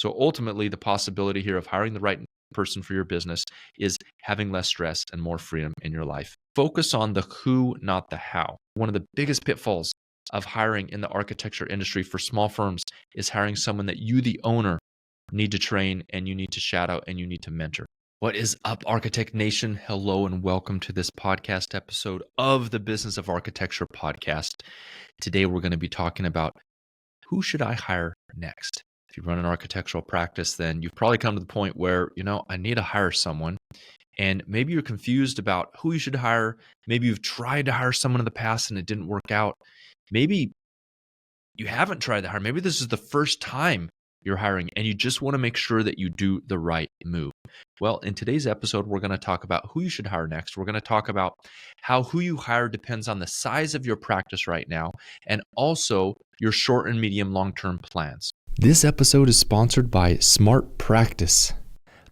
So ultimately, the possibility here of hiring the right person for your business is having less stress and more freedom in your life. Focus on the who, not the how. One of the biggest pitfalls of hiring in the architecture industry for small firms is hiring someone that you, the owner, need to train and you need to shadow and you need to mentor. What is up, Architect Nation? Hello and welcome to this podcast episode of the Business of Architecture podcast. Today we're going to be talking about who should I hire next? If you run an architectural practice, then you've probably come to the point where, I need to hire someone. And maybe you're confused about who you should hire. Maybe you've tried to hire someone in the past and it didn't work out. Maybe you haven't tried to hire. Maybe this is the first time you're hiring and you just want to make sure that you do the right move. Well, in today's episode, we're going to talk about who you should hire next. We're going to talk about how who you hire depends on the size of your practice right now and also your short and medium long-term plans. This episode is sponsored by Smart Practice,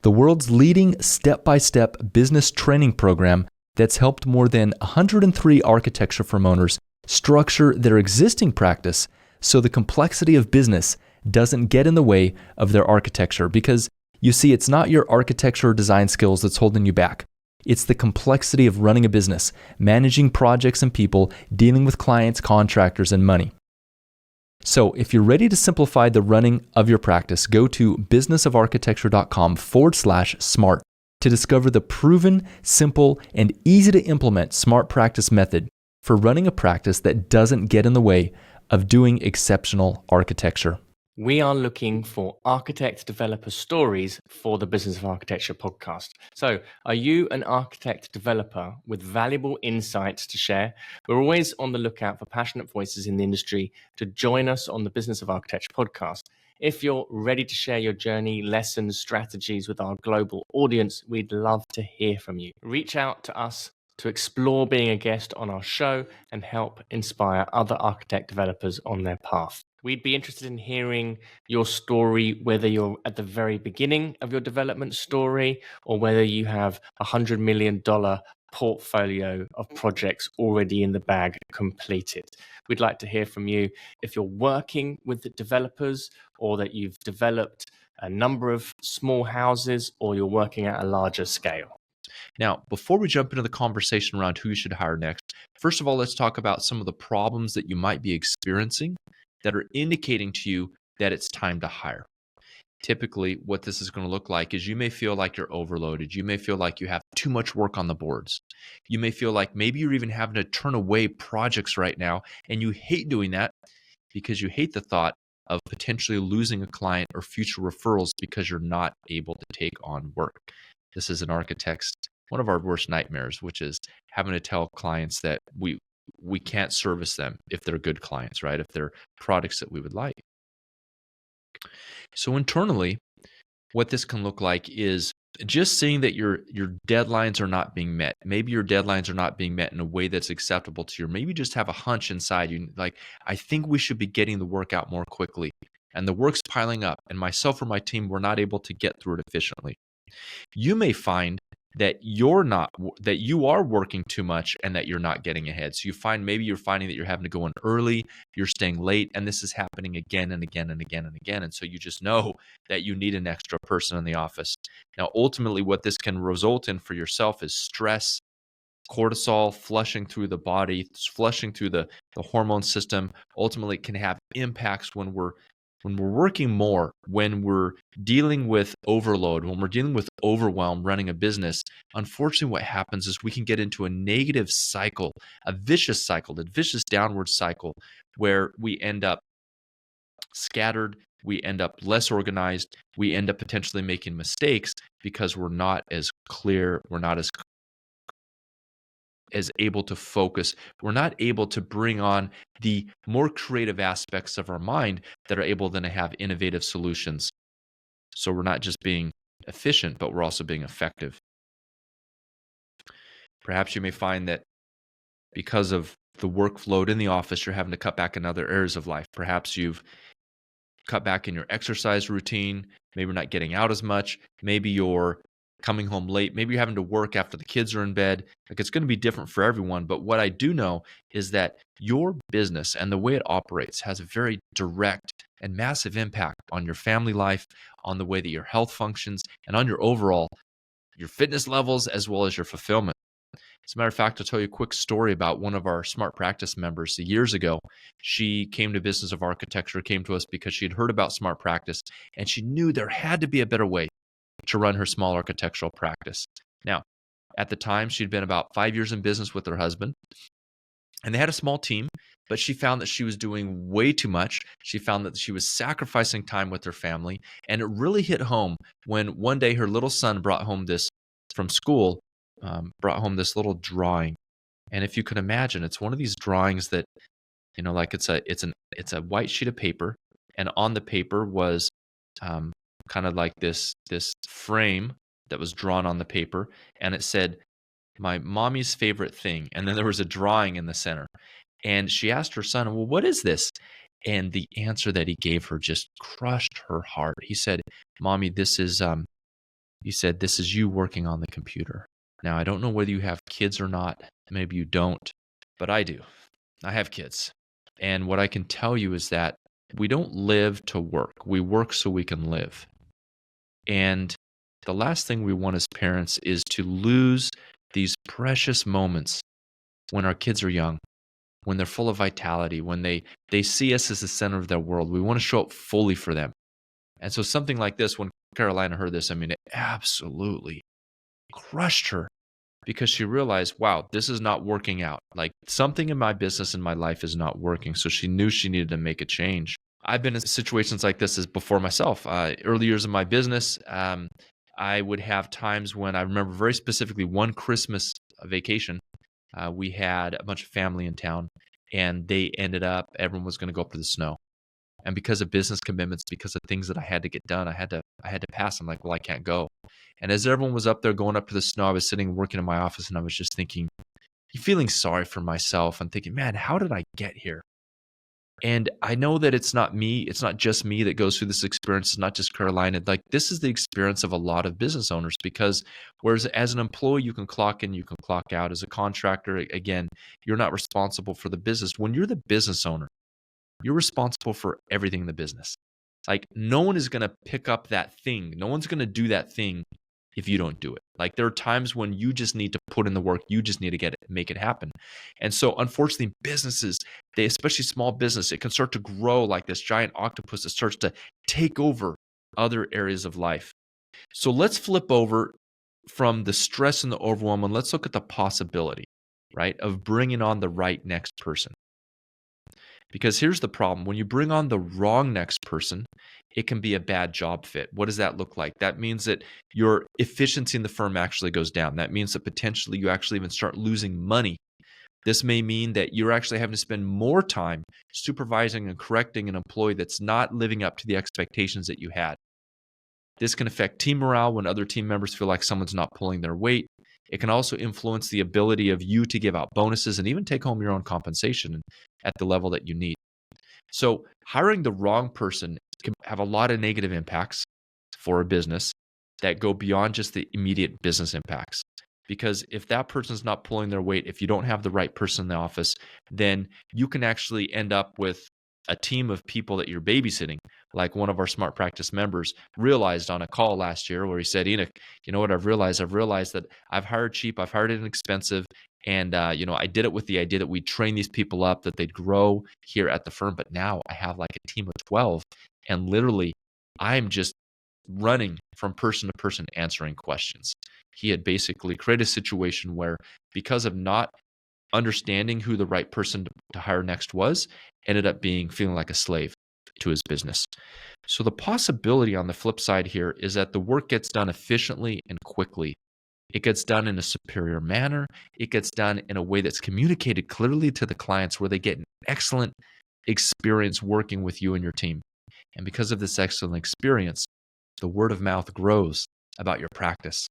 the world's leading step-by-step business training program that's helped more than 103 architecture firm owners structure their existing practice so the complexity of business doesn't get in the way of their architecture. Because you see, it's not your architecture or design skills that's holding you back. It's the complexity of running a business, managing projects and people, dealing with clients, contractors, and money. So if you're ready to simplify the running of your practice, go to businessofarchitecture.com/smart to discover the proven, simple, and easy to implement Smart Practice method for running a practice that doesn't get in the way of doing exceptional architecture. We are looking for architect developer stories for the Business of Architecture podcast. So, are you an architect developer with valuable insights to share? We're always on the lookout for passionate voices in the industry to join us on the Business of Architecture podcast. If you're ready to share your journey, lessons, strategies with our global audience, we'd love to hear from you. Reach out to us to explore being a guest on our show and help inspire other architect developers on their path. We'd be interested in hearing your story, whether you're at the very beginning of your development story or whether you have $100 million portfolio of projects already in the bag completed. We'd like to hear from you if you're working with the developers or that you've developed a number of small houses or you're working at a larger scale. Now, before we jump into the conversation around who you should hire next, first of all, let's talk about some of the problems that you might be experiencing that are indicating to you that it's time to hire. Typically, what this is going to look like is you may feel like you're overloaded. You may feel like you have too much work on the boards. You may feel like maybe you're even having to turn away projects right now, and you hate doing that because you hate the thought of potentially losing a client or future referrals because you're not able to take on work. This is an architect's one of our worst nightmares, which is having to tell clients that we can't service them if they're good clients, right? If they're products that we would like. So internally, what this can look like is just seeing that your deadlines are not being met. Maybe your deadlines are not being met in a way that's acceptable to you. Or maybe you just have a hunch inside you, like, I think we should be getting the work out more quickly. And the work's piling up, and myself or my team, we're not able to get through it efficiently. You may find that you are working too much and that you're not getting ahead. So maybe you're finding that you're having to go in early, you're staying late, and this is happening again and again and again and again. And so you just know that you need an extra person in the office. Now, ultimately, what this can result in for yourself is stress, cortisol flushing through the body, flushing through the hormone system. Ultimately, it can have impacts when we're working more, when we're dealing with overload, when we're dealing with overwhelm running a business. Unfortunately, what happens is we can get into a negative cycle, a vicious downward cycle, where we end up scattered, we end up less organized, we end up potentially making mistakes because we're not as clear, we're not as able to focus. We're not able to bring on the more creative aspects of our mind that are able then to have innovative solutions. So we're not just being efficient, but we're also being effective. Perhaps you may find that because of the workload in the office, you're having to cut back in other areas of life. Perhaps you've cut back in your exercise routine. Maybe you're not getting out as much. Maybe you're coming home late. Maybe you're having to work after the kids are in bed. Like, it's going to be different for everyone. But what I do know is that your business and the way it operates has a very direct and massive impact on your family life, on the way that your health functions, and on your fitness levels, as well as your fulfillment. As a matter of fact, I'll tell you a quick story about one of our Smart Practice members. Years ago, she came to Business of Architecture, came to us because she had heard about Smart Practice, and she knew there had to be a better way to run her small architectural practice. Now, at the time, she'd been about 5 years in business with her husband, and they had a small team, but she found that she was doing way too much. She found that she was sacrificing time with her family, and it really hit home when one day her little son brought home from school, brought home this little drawing. And if you can imagine, it's one of these drawings that, like it's a white sheet of paper, and on the paper was kind of like this frame that was drawn on the paper, and it said, "My mommy's favorite thing," and then there was a drawing in the center. And she asked her son, "Well, what is this?" And the answer that he gave her just crushed her heart. He said, "Mommy, this is you working on the computer." Now, I don't know whether you have kids or not. Maybe you don't, but I do. I have kids. And what I can tell you is that we don't live to work. We work so we can live. And the last thing we want as parents is to lose these precious moments when our kids are young, when they're full of vitality, when they see us as the center of their world. We want to show up fully for them. And so something like this, when Carolina heard this, it absolutely crushed her, because she realized, wow, this is not working out. Like, something in my business and my life is not working. So she knew she needed to make a change. I've been in situations like this as before myself. Early years of my business, I would have times when I remember very specifically one Christmas vacation. We had a bunch of family in town, and everyone was going to go up to the snow. And because of business commitments, because of things that I had to get done, I had to pass. I'm like, well, I can't go. And as everyone was up there going up to the snow, I was sitting working in my office, and I was just thinking, feeling sorry for myself and thinking, man, how did I get here? And I know that it's not me. It's not just me that goes through this experience. It's not just Carolina. Like, this is the experience of a lot of business owners, because whereas as an employee, you can clock in, you can clock out. As a contractor, again, you're not responsible for the business. When you're the business owner, you're responsible for everything in the business. Like, no one is going to pick up that thing. No one's going to do that thing if you don't do it. Like, there are times when you just need to put in the work. You just need to make it happen. And so, unfortunately, businesses, especially small business, it can start to grow like this giant octopus that starts to take over other areas of life. So let's flip over from the stress and the overwhelm, and let's look at the possibility, right, of bringing on the right next person. Because here's the problem. When you bring on the wrong next person, it can be a bad job fit. What does that look like? That means that your efficiency in the firm actually goes down. That means that potentially you actually even start losing money. This may mean that you're actually having to spend more time supervising and correcting an employee that's not living up to the expectations that you had. This can affect team morale when other team members feel like someone's not pulling their weight. It can also influence the ability of you to give out bonuses and even take home your own compensation at the level that you need. So hiring the wrong person can have a lot of negative impacts for a business that go beyond just the immediate business impacts. Because if that person's not pulling their weight, if you don't have the right person in the office, then you can actually end up with a team of people that you're babysitting. Like one of our Smart Practice members realized on a call last year where he said, Enoch, you know what I've realized? I've realized that I've hired cheap, I've hired inexpensive, and I did it with the idea that we'd train these people up, that they'd grow here at the firm. But now I have like a team of 12, and literally I'm just running from person to person answering questions. He had basically created a situation where, because of not understanding who the right person to hire next was, ended up feeling like a slave to his business. So the possibility on the flip side here is that the work gets done efficiently and quickly. It gets done in a superior manner. It gets done in a way that's communicated clearly to the clients, where they get an excellent experience working with you and your team. And because of this excellent experience, the word of mouth grows about your practice,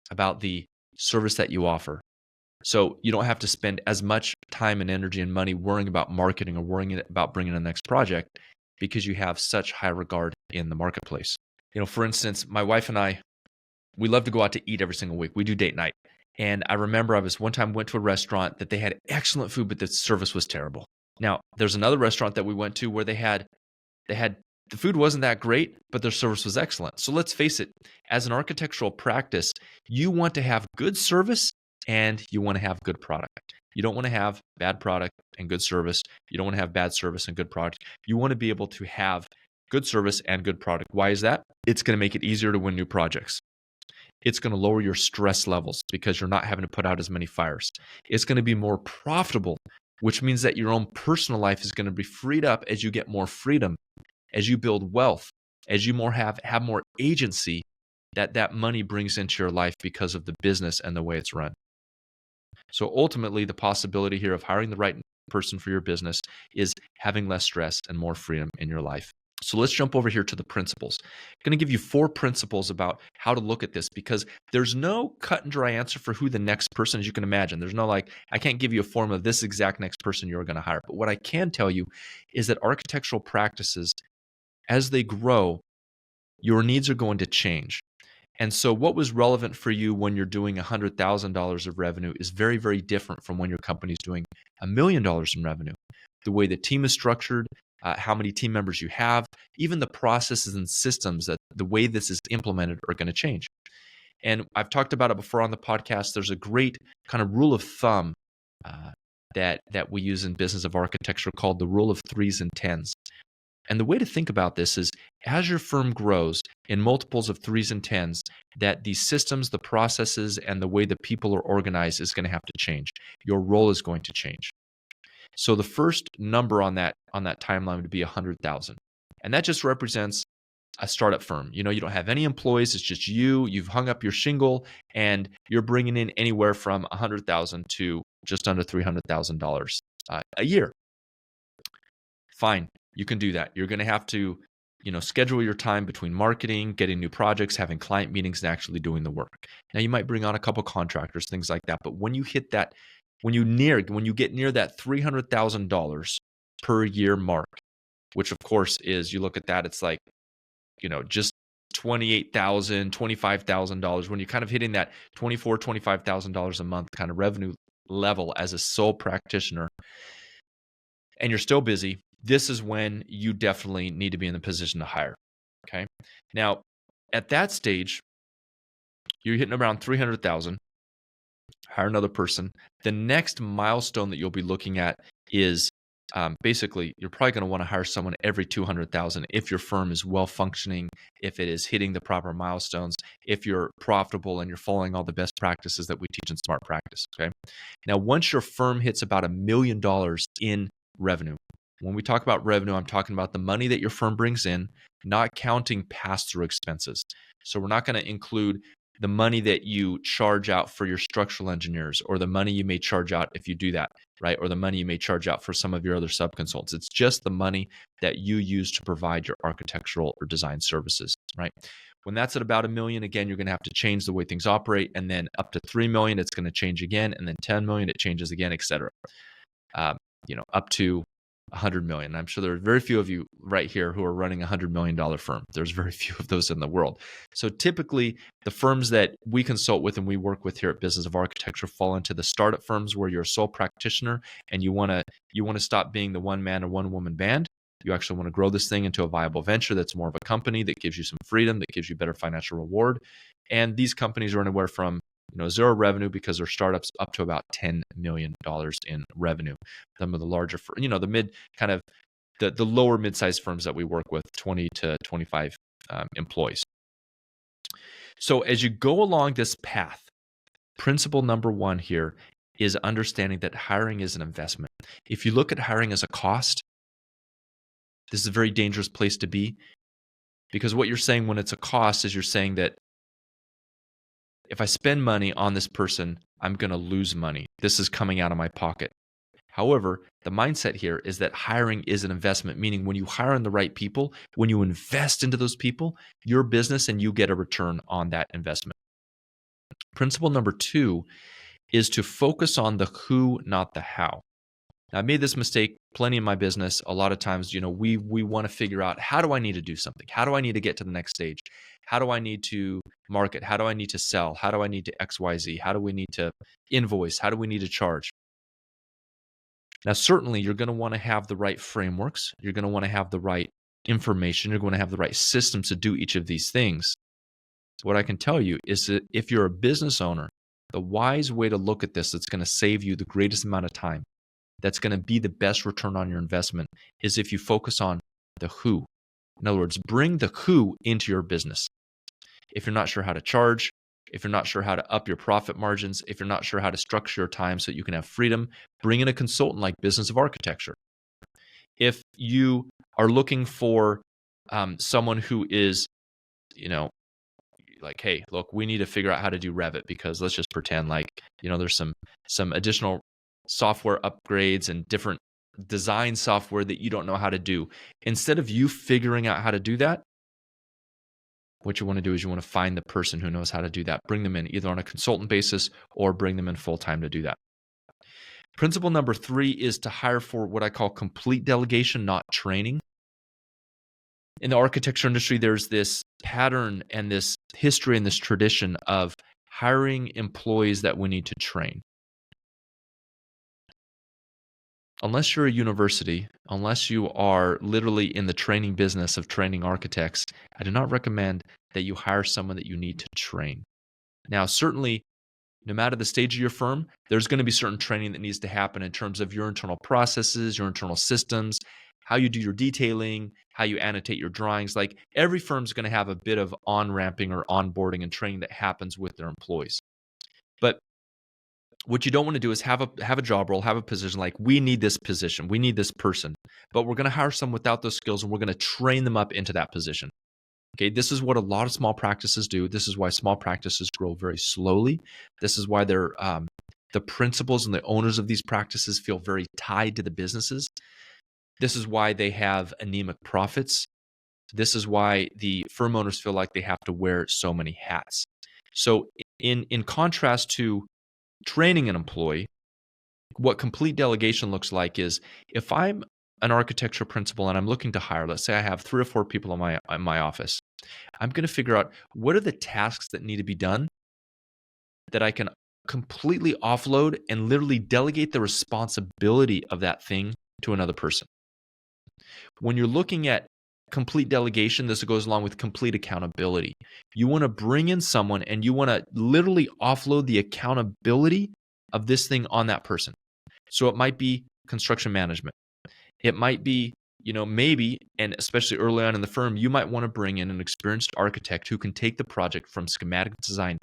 about the service that you offer. So you don't have to spend as much time and energy and money worrying about marketing or worrying about bringing in the next project, because you have such high regard in the marketplace. For instance, my wife and I, we love to go out to eat every single week. We do date night. And I remember one time went to a restaurant that they had excellent food, but the service was terrible. Now, there's another restaurant that we went to where they had The food wasn't that great, but their service was excellent. So let's face it, as an architectural practice, you want to have good service and you want to have good product. You don't want to have bad product and good service. You don't want to have bad service and good product. You want to be able to have good service and good product. Why is that? It's going to make it easier to win new projects. It's going to lower your stress levels because you're not having to put out as many fires. It's going to be more profitable, which means that your own personal life is going to be freed up as you get more freedom, as you build wealth, as you have more agency that money brings into your life because of the business and the way it's run. So ultimately, the possibility here of hiring the right person for your business is having less stress and more freedom in your life. So let's jump over here to the principles. I'm going to give you 4 principles about how to look at this because there's no cut and dry answer for who the next person is. You can imagine. There's no I can't give you a form of this exact next person you're going to hire. But what I can tell you is that architectural practices, as they grow, your needs are going to change. And so what was relevant for you when you're doing $100,000 of revenue is very, very different from when your company's doing $1 million in revenue. The way the team is structured, how many team members you have, even the processes and systems, that the way this is implemented are going to change. And I've talked about it before on the podcast. There's a great kind of rule of thumb that we use in business of architecture called the rule of 3s and 10s. And the way to think about this is as your firm grows in multiples of 3s and 10s, that the systems, the processes, and the way the people are organized is going to have to change. Your role is going to change. So the first number on that timeline would be 100,000. And that just represents a startup firm. You don't have any employees. It's just you've hung up your shingle and you're bringing in anywhere from 100,000 to just under $300,000 a year. Fine. You can do that. You're going to have to, schedule your time between marketing, getting new projects, having client meetings, and actually doing the work. Now, you might bring on a couple contractors, things like that. But when you hit that, when you get near that $300,000 per year mark, which of course is, you look at that, it's like, just $28,000, $25,000. When you're kind of hitting that $24,000, $25,000 a month kind of revenue level as a sole practitioner, and you're still busy, this is when you definitely need to be in the position to hire. Okay. Now, at that stage, you're hitting around 300,000. Hire another person. The next milestone that you'll be looking at is basically you're probably going to want to hire someone every 200,000 if your firm is well functioning, if it is hitting the proper milestones, if you're profitable and you're following all the best practices that we teach in Smart Practice. Okay. Now, once your firm hits about $1 million in revenue. When we talk about revenue, I'm talking about the money that your firm brings in, not counting pass-through expenses. So we're not going to include the money that you charge out for your structural engineers or the money you may charge out if you do that, right? Or the money you may charge out for some of your other subconsultants. It's just the money that you use to provide your architectural or design services, right? When that's at about $1 million, again, you're going to have to change the way things operate. And then up to $3 million, it's going to change again. And then $10 million, it changes again, et cetera. Up to 100 million. I'm sure there are very few of you right here who are running a $100 million firm. There's very few of those in the world. So typically the firms that we consult with and we work with here at Business of Architecture fall into the startup firms where you're a sole practitioner and you want to stop being the one man or one woman band. You actually want to grow this thing into a viable venture that's more of a company that gives you some freedom, that gives you better financial reward. And these companies are anywhere from zero revenue because they're startups up to about $10 million in revenue. Some of the larger, the mid kind of the lower mid-sized firms that we work with, 20 to 25 employees. So as you go along this path, principle number 1 here is understanding that hiring is an investment. If you look at hiring as a cost, this is a very dangerous place to be, because what you're saying when it's a cost is you're saying that if I spend money on this person, I'm going to lose money. This is coming out of my pocket. However, the mindset here is that hiring is an investment, meaning when you hire in the right people, when you invest into those people, your business and you get a return on that investment. Principle number 2 is to focus on the who, not the how. Now, I made this mistake plenty in my business. A lot of times, we want to figure out, how do I need to do something? How do I need to get to the next stage? How do I need to market? How do I need to sell? How do I need to XYZ? How do we need to invoice? How do we need to charge? Now, certainly, you're going to want to have the right frameworks. You're going to want to have the right information. You're going to have the right systems to do each of these things. What I can tell you is that if you're a business owner, the wise way to look at this that's going to save you the greatest amount of time, that's going to be the best return on your investment, is if you focus on the who. In other words, bring the who into your business. If you're not sure how to charge, if you're not sure how to up your profit margins, if you're not sure how to structure your time so that you can have freedom, bring in a consultant like Business of Architecture. If you are looking for someone who is, like, hey, look, we need to figure out how to do Revit, because let's just pretend like, there's some additional software upgrades and different design software that you don't know how to do. Instead of you figuring out how to do that, what you want to do is you want to find the person who knows how to do that. Bring them in either on a consultant basis or bring them in full-time to do that. Principle number 3 is to hire for what I call complete delegation, not training. In the architecture industry, there's this pattern and this history and this tradition of hiring employees that we need to train. Unless you're a university, unless you are literally in the training business of training architects, I do not recommend that you hire someone that you need to train. Now, certainly, no matter the stage of your firm, there's going to be certain training that needs to happen in terms of your internal processes, your internal systems, how you do your detailing, how you annotate your drawings. Like, every firm's going to have a bit of on-ramping or onboarding and training that happens with their employees. But what you don't want to do is have a job role, have a position like, we need this position, we need this person, but we're going to hire someone without those skills and we're going to train them up into that position. Okay, this is what a lot of small practices do. This is why small practices grow very slowly. This is why they're the principals and the owners of these practices feel very tied to the businesses. This is why they have anemic profits. This is why the firm owners feel like they have to wear so many hats. So in contrast to training an employee, what complete delegation looks like is, if I'm an architecture principal and I'm looking to hire, let's say I have 3 or 4 people in my office, I'm going to figure out what are the tasks that need to be done that I can completely offload and literally delegate the responsibility of that thing to another person. When you're looking at complete delegation, this goes along with complete accountability. You want to bring in someone and you want to literally offload the accountability of this thing on that person. So it might be construction management. It might be, maybe, and especially early on in the firm, you might want to bring in an experienced architect who can take the project from schematic design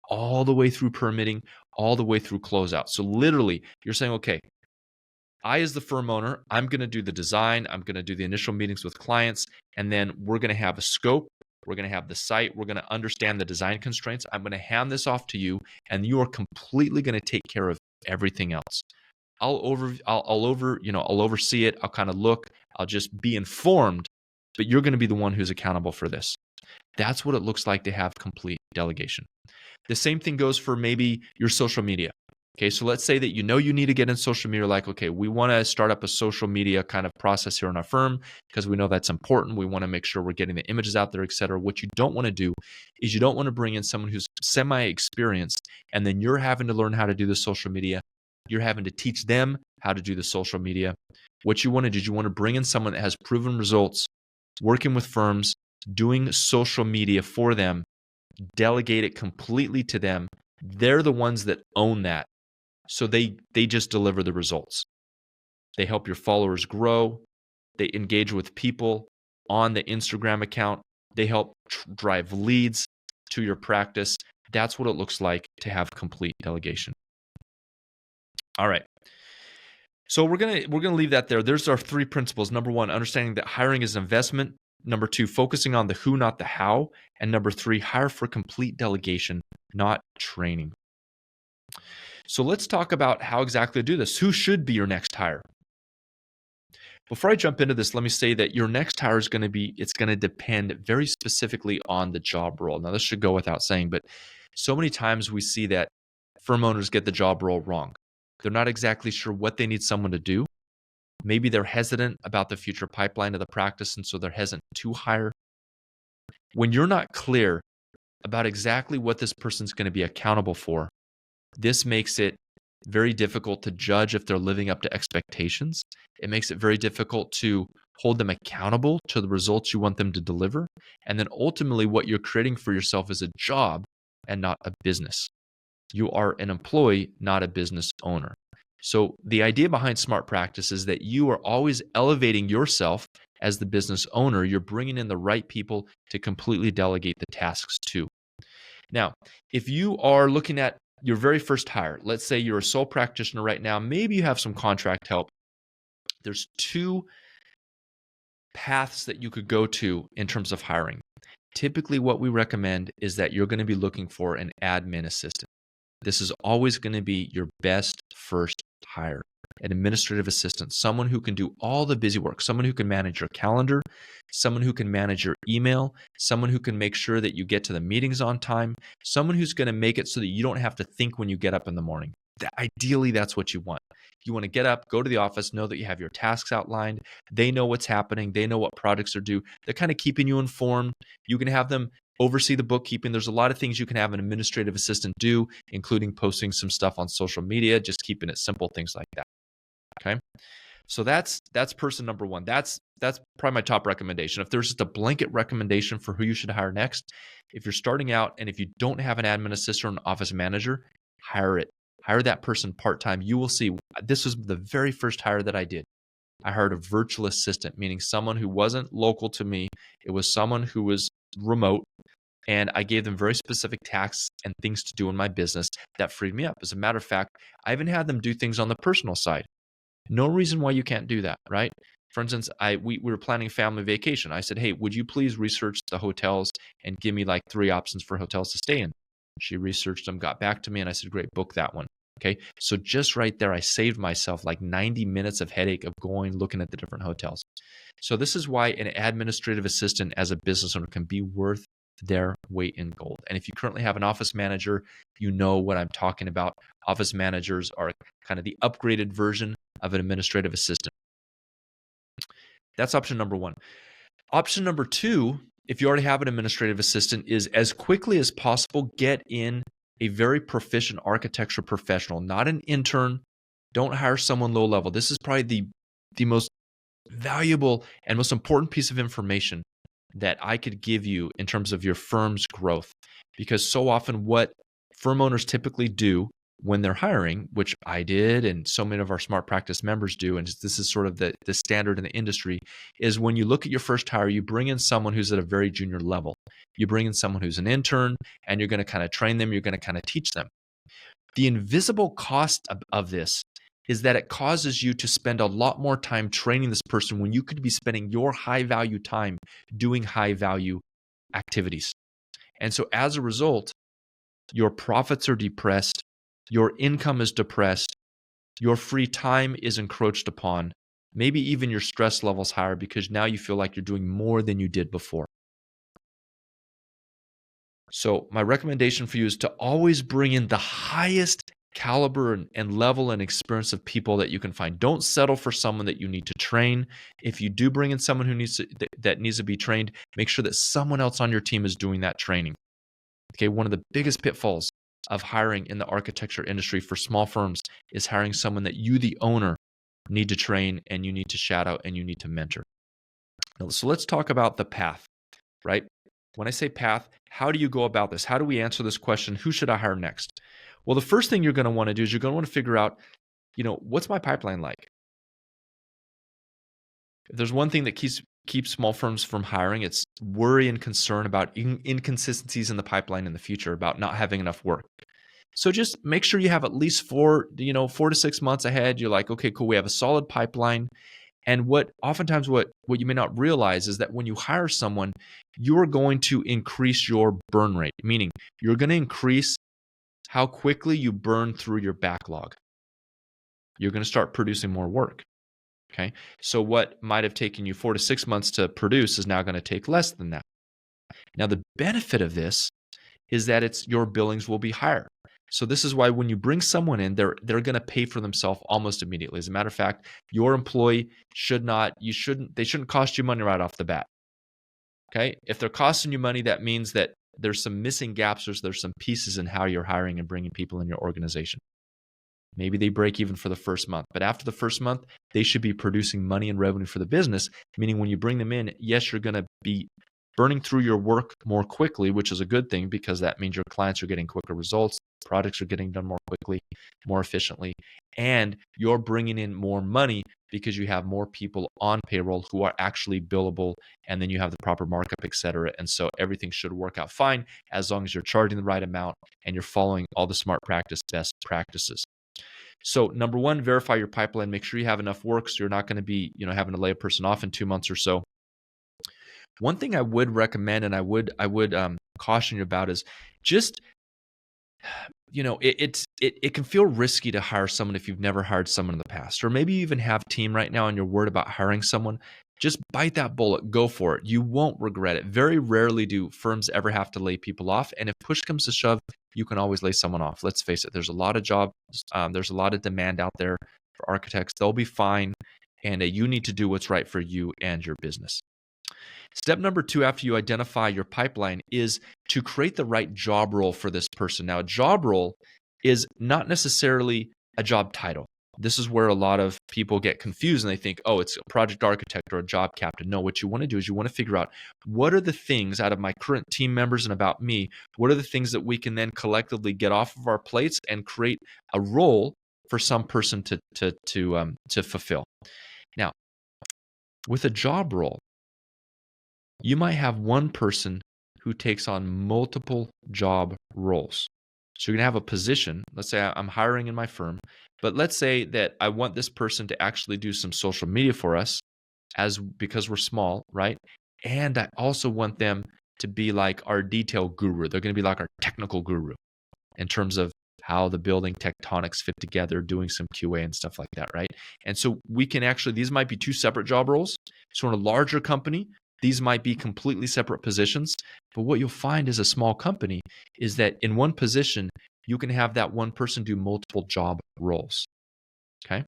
all the way through permitting, all the way through closeout. So literally, you're saying, okay, I, as the firm owner, I'm going to do the design, I'm going to do the initial meetings with clients, and then we're going to have a scope, we're going to have the site, we're going to understand the design constraints. I'm going to hand this off to you, and you are completely going to take care of everything else. I'll oversee it. I'll kind of look. I'll just be informed, but you're going to be the one who's accountable for this. That's what it looks like to have complete delegation. The same thing goes for maybe your social media. Okay, so let's say that you need to get in social media. Like, okay, we want to start up a social media kind of process here in our firm because we know that's important. We want to make sure we're getting the images out there, et cetera. What you don't want to do is you don't want to bring in someone who's semi-experienced and then you're having to learn how to do the social media. You're having to teach them how to do the social media. What you want to do is you want to bring in someone that has proven results, working with firms, doing social media for them, delegate it completely to them. They're the ones that own that. So they just deliver the results. They help your followers grow. They engage with people on the Instagram account. They help drive leads to your practice. That's what it looks like to have complete delegation. All right. So we're gonna leave that there. There's our 3 principles. Number 1, understanding that hiring is an investment. Number 2, focusing on the who, not the how. And number 3, hire for complete delegation, not training. So let's talk about how exactly to do this. Who should be your next hire? Before I jump into this, let me say that your next hire is going to depend very specifically on the job role. Now, this should go without saying, but so many times we see that firm owners get the job role wrong. They're not exactly sure what they need someone to do. Maybe they're hesitant about the future pipeline of the practice, and so they're hesitant to hire. When you're not clear about exactly what this person's going to be accountable for, this makes it very difficult to judge if they're living up to expectations. It makes it very difficult to hold them accountable to the results you want them to deliver. And then ultimately, what you're creating for yourself is a job and not a business. You are an employee, not a business owner. So the idea behind smart practice is that you are always elevating yourself as the business owner. You're bringing in the right people to completely delegate the tasks to. Now, if you are looking at your very first hire, let's say you're a sole practitioner right now, maybe you have some contract help. There's two paths that you could go to in terms of hiring. Typically, what we recommend is that you're going to be looking for an admin assistant. This is always going to be your best first hire. An administrative assistant, someone who can do all the busy work, someone who can manage your calendar, someone who can manage your email, someone who can make sure that you get to the meetings on time, someone who's going to make it so that you don't have to think when you get up in the morning. Ideally, that's what you want. You want to get up, go to the office, know that you have your tasks outlined. They know what's happening. They know what projects are due. They're kind of keeping you informed. You can have them oversee the bookkeeping. There's a lot of things you can have an administrative assistant do, including posting some stuff on social media, just keeping it simple, things like that. Okay. So that's person number one. That's probably my top recommendation. If there's just a blanket recommendation for who you should hire next, if you're starting out and if you don't have an admin assistant or an office manager, hire it. Hire that person part-time. You will see. This was the very first hire that I did. I hired a virtual assistant, meaning someone who wasn't local to me. It was someone who was remote. And I gave them very specific tasks and things to do in my business that freed me up. As a matter of fact, I even had them do things on the personal side. No reason why you can't do that, right? For instance, we were planning a family vacation. I said, hey, would you please research the hotels and give me like 3 options for hotels to stay in? She researched them, got back to me, and I said, great, book that one. Okay. So just right there, I saved myself like 90 minutes of headache of looking at the different hotels. So this is why an administrative assistant as a business owner can be worth their weight in gold. And if you currently have an office manager, you know what I'm talking about. Office managers are kind of the upgraded version of an administrative assistant. That's option number one. Option number two, if you already have an administrative assistant, is as quickly as possible, get in a very proficient architecture professional, not an intern. Don't hire someone low level. This is probably the most valuable and most important piece of information that I could give you in terms of your firm's growth. Because so often what firm owners typically do when they're hiring, which I did and so many of our Smart Practice members do, and this is sort of the standard in the industry, is when you look at your first hire, you bring in someone who's at a very junior level. You bring in someone who's an intern, and you're going to kind of train them, you're going to kind of teach them. The invisible cost of this is that it causes you to spend a lot more time training this person when you could be spending your high-value time doing high-value activities. And so as a result, your profits are depressed, your income is depressed, your free time is encroached upon, maybe even your stress level's higher because now you feel like you're doing more than you did before. So my recommendation for you is to always bring in the highest caliber and level and experience of people that you can find. Don't settle for someone that you need to train. If you do bring in someone who that needs to be trained, make sure that someone else on your team is doing that training. Okay, one of the biggest pitfalls of hiring in the architecture industry for small firms is hiring someone that you, the owner, need to train and you need to shadow and you need to mentor. Now, so let's talk about the path, right? When I say path, how do you go about this? How do we answer this question? Who should I hire next? Well, the first thing you're going to want to do is you're going to want to figure out, what's my pipeline like? If there's one thing that keeps small firms from hiring, it's worry and concern about inconsistencies in the pipeline in the future, about not having enough work. So just make sure you have at least 4 to 6 months ahead. You're like, okay, cool, we have a solid pipeline. And what you may not realize is that when you hire someone, you're going to increase your burn rate, meaning you're going to increase how quickly you burn through your backlog. You're going to start producing more work. Okay. So what might have taken you 4 to 6 months to produce is now going to take less than that. Now, the benefit of this is that your billings will be higher. So this is why when you bring someone in, they're going to pay for themselves almost immediately. As a matter of fact, your employee shouldn't cost you money right off the bat. Okay? If they're costing you money, that means that there's some missing gaps or there's some pieces in how you're hiring and bringing people in your organization. Maybe they break even for the first month, but after the first month, they should be producing money and revenue for the business, meaning when you bring them in, yes, you're going to be burning through your work more quickly, which is a good thing because that means your clients are getting quicker results, projects are getting done more quickly, more efficiently, and you're bringing in more money because you have more people on payroll who are actually billable, and then you have the proper markup, et cetera. And so everything should work out fine as long as you're charging the right amount and you're following all the smart practice best practices. So number one, verify your pipeline. Make sure you have enough work so you're not going to be, having to lay a person off in 2 months or so. One thing I would recommend and I would caution you about is just, it can feel risky to hire someone if you've never hired someone in the past, or maybe you even have a team right now and you're worried about hiring someone. Just bite that bullet, go for it. You won't regret it. Very rarely do firms ever have to lay people off. And if push comes to shove, you can always lay someone off. Let's face it, there's a lot of jobs, there's a lot of demand out there for architects. They'll be fine. And you need to do what's right for you and your business. Step number 2, after you identify your pipeline, is to create the right job role for this person. Now, a job role is not necessarily a job title. This is where a lot of people get confused and they think, oh, it's a project architect or a job captain. No, what you want to do is you want to figure out what are the things out of my current team members and about me, what are the things that we can then collectively get off of our plates and create a role for some person to fulfill. Now, with a job role, you might have one person who takes on multiple job roles. So you're going to have a position. Let's say I'm hiring in my firm, but let's say that I want this person to actually do some social media for us because we're small, right? And I also want them to be like our detail guru. They're going to be like our technical guru in terms of how the building tectonics fit together, doing some QA and stuff like that, right? And so we can actually, these might be 2 separate job roles. So in a larger company, these might be completely separate positions, but what you'll find as a small company is that in one position, you can have that one person do multiple job roles, okay?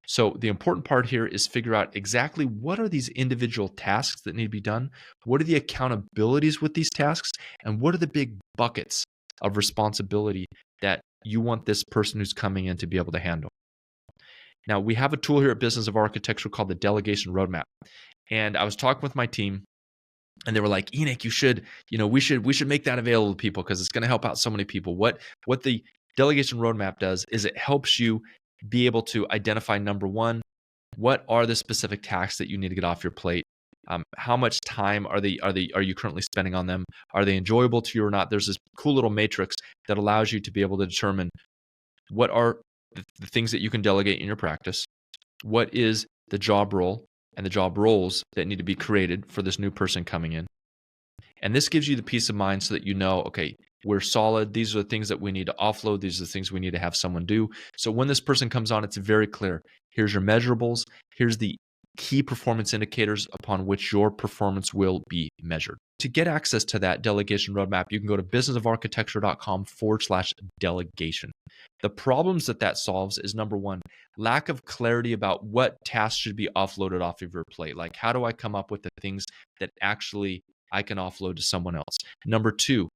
So the important part here is figure out exactly what are these individual tasks that need to be done, what are the accountabilities with these tasks, and what are the big buckets of responsibility that you want this person who's coming in to be able to handle. Now, we have a tool here at Business of Architecture called the Delegation Roadmap. And I was talking with my team and they were like, Enoch, we should make that available to people because it's going to help out so many people. What the Delegation Roadmap does is it helps you be able to identify, number one, what are the specific tasks that you need to get off your plate? How much time are you currently spending on them? Are they enjoyable to you or not? There's this cool little matrix that allows you to be able to determine what are the things that you can delegate in your practice, what is the job role and the job roles that need to be created for this new person coming in. And this gives you the peace of mind so that you know, okay, we're solid. These are the things that we need to offload. These are the things we need to have someone do. So when this person comes on, it's very clear. Here's your measurables. Here's the key performance indicators upon which your performance will be measured. To get access to that delegation roadmap, you can go to businessofarchitecture.com/delegation. The problems that solves is, number one, lack of clarity about what tasks should be offloaded off of your plate. Like, how do I come up with the things that actually I can offload to someone else? Number two,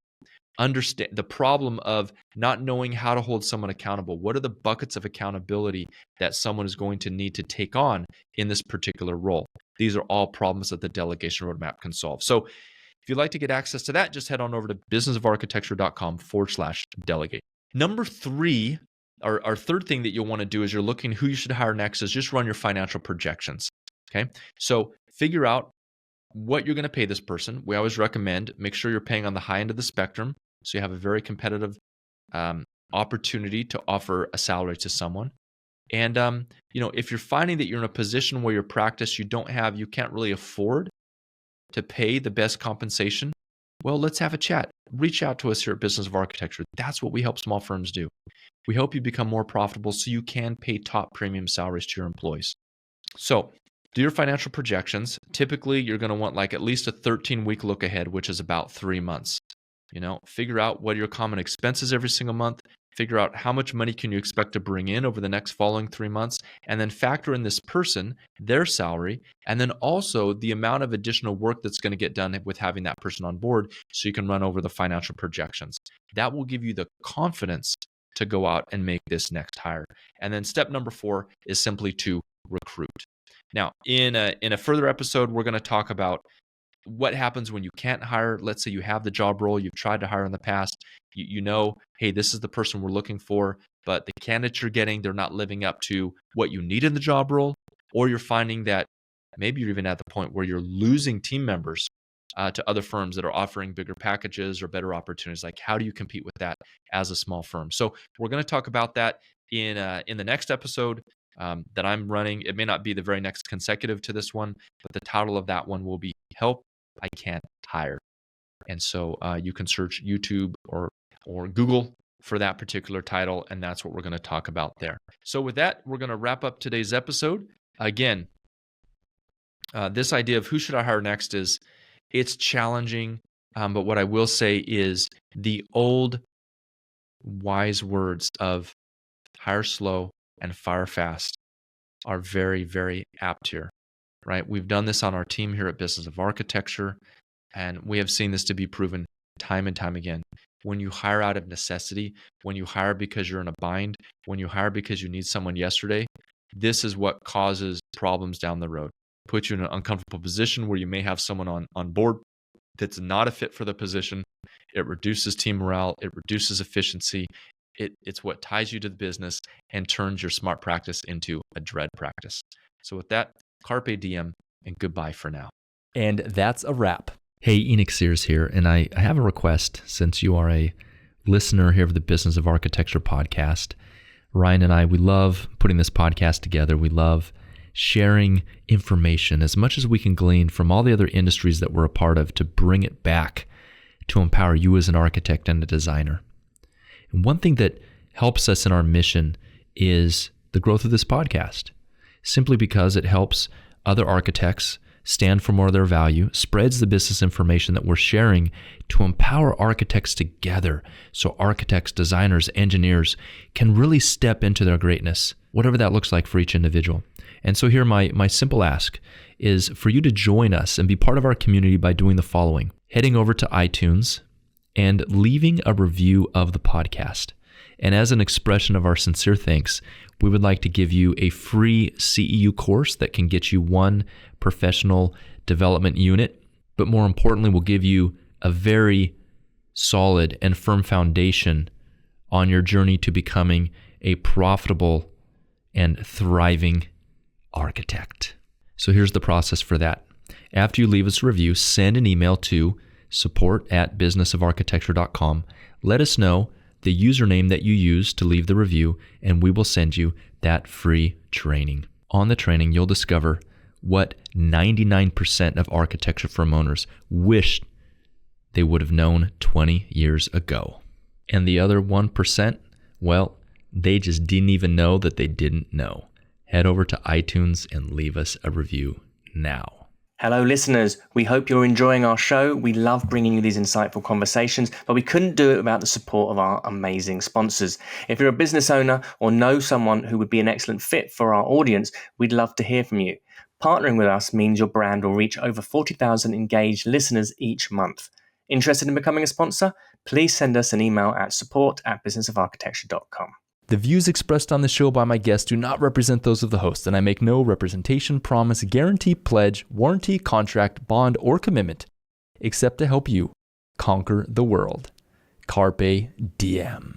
understand the problem of not knowing how to hold someone accountable. What are the buckets of accountability that someone is going to need to take on in this particular role? These are all problems that the delegation roadmap can solve. So if you'd like to get access to that, just head on over to businessofarchitecture.com/delegate. Number 3, our third thing that you'll want to do is you're looking who you should hire next is just run your financial projections. Okay. So figure out what you're going to pay this person. We always recommend make sure you're paying on the high end of the spectrum, so you have a very competitive opportunity to offer a salary to someone. And if you're finding that you're in a position where your practice you can't really afford to pay the best compensation, well, let's have a chat. Reach out to us here at Business of Architecture. That's what we help small firms do. We help you become more profitable so you can pay top premium salaries to your employees. So do your financial projections. Typically, you're going to want like at least a 13-week look ahead, which is about 3 months. Figure out what are your common expenses every single month. Figure out how much money can you expect to bring in over the next following 3 months, and then factor in this person, their salary, and then also the amount of additional work that's going to get done with having that person on board so you can run over the financial projections. That will give you the confidence to go out and make this next hire. And then step number 4 is simply to recruit. Now, in a further episode, we're going to talk about what happens when you can't hire. Let's say you have the job role, you've tried to hire in the past, you know, hey, this is the person we're looking for, but the candidates you're getting, they're not living up to what you need in the job role, or you're finding that maybe you're even at the point where you're losing team members to other firms that are offering bigger packages or better opportunities. Like, how do you compete with that as a small firm? So we're going to talk about that in the next episode that I'm running. It may not be the very next consecutive to this one, but the title of that one will be Help I Can't Hire. And so you can search YouTube or Google for that particular title, and that's what we're going to talk about there. So with that, we're going to wrap up today's episode. Again, this idea of who should I hire next it's challenging, but what I will say is the old wise words of hire slow and fire fast are very, very apt here, right? We've done this on our team here at Business of Architecture, and we have seen this to be proven time and time again. When you hire out of necessity, when you hire because you're in a bind, when you hire because you need someone yesterday, this is what causes problems down the road. Put you in an uncomfortable position where you may have someone on board that's not a fit for the position. It reduces team morale. It reduces efficiency. It's what ties you to the business and turns your smart practice into a dread practice. So with that, carpe diem and goodbye for now. And that's a wrap. Hey, Enoch Sears here, and I have a request since you are a listener here of the Business of Architecture podcast. Ryan and I, we love putting this podcast together. We love sharing information as much as we can glean from all the other industries that we're a part of to bring it back to empower you as an architect and a designer. And one thing that helps us in our mission is the growth of this podcast, simply because it helps other architects stand for more of their value, spreads the business information that we're sharing to empower architects together so architects, designers, engineers can really step into their greatness, whatever that looks like for each individual. And so here my simple ask is for you to join us and be part of our community by doing the following: heading over to iTunes and leaving a review of the podcast. And as an expression of our sincere thanks, we would like to give you a free CEU course that can get you one professional development unit, but more importantly, we'll give you a very solid and firm foundation on your journey to becoming a profitable and thriving architect. So here's the process for that. After you leave us a review, send an email to support@businessofarchitecture.com. Let us know the username that you use to leave the review, and we will send you that free training. On the training, you'll discover what 99% of architecture firm owners wish they would have known 20 years ago. And the other 1%, well, they just didn't even know that they didn't know. Head over to iTunes and leave us a review now. Hello, listeners. We hope you're enjoying our show. We love bringing you these insightful conversations, but we couldn't do it without the support of our amazing sponsors. If you're a business owner or know someone who would be an excellent fit for our audience, we'd love to hear from you. Partnering with us means your brand will reach over 40,000 engaged listeners each month. Interested in becoming a sponsor? Please send us an email at support@businessofarchitecture.com. The views expressed on the show by my guests do not represent those of the host, and I make no representation, promise, guarantee, pledge, warranty, contract, bond, or commitment, except to help you conquer the world. Carpe diem.